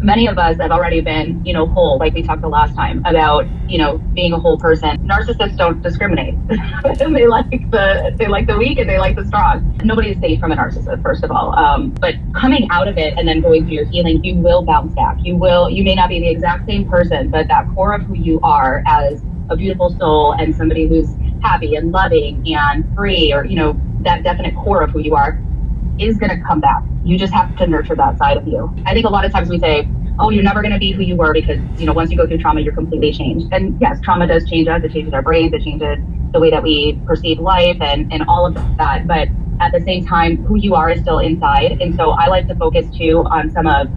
many of us have already been, whole, like we talked the last time about, being a whole person. Narcissists don't discriminate. They like the weak and they like the strong. Nobody is safe from a narcissist, first of all. But coming out of it and then going through your healing, you will bounce back. You may not be the exact same person, but that core of who you are as a beautiful soul and somebody who's happy and loving and free, or, that definite core of who you are is going to come back. You just have to nurture that side of you. I think a lot of times we say, oh, you're never going to be who you were because, once you go through trauma, you're completely changed. And yes, trauma does change us. It changes our brains. It changes the way that we perceive life and all of that. But at the same time, who you are is still inside. And so I like to focus too on some of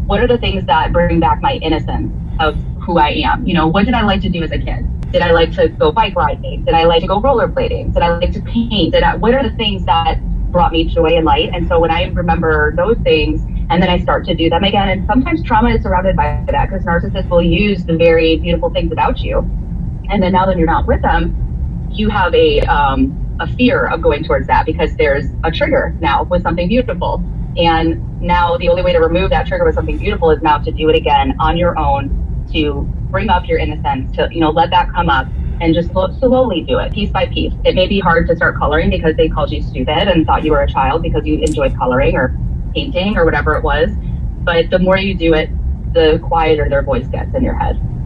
what are the things that bring back my innocence of who I am. What did I like to do as a kid? Did I like to go bike riding? Did I like to go rollerblading? Did I like to paint? What are the things that brought me joy and light? And so when I remember those things and then I start to do them again, and sometimes trauma is surrounded by that because narcissists will use the very beautiful things about you. And then now that you're not with them, you have a fear of going towards that because there's a trigger now with something beautiful. And now the only way to remove that trigger with something beautiful is now to do it again on your own, to bring up your innocence, to, let that come up and just slowly do it piece by piece. It may be hard to start coloring because they called you stupid and thought you were a child because you enjoyed coloring or painting or whatever it was. But the more you do it, the quieter their voice gets in your head.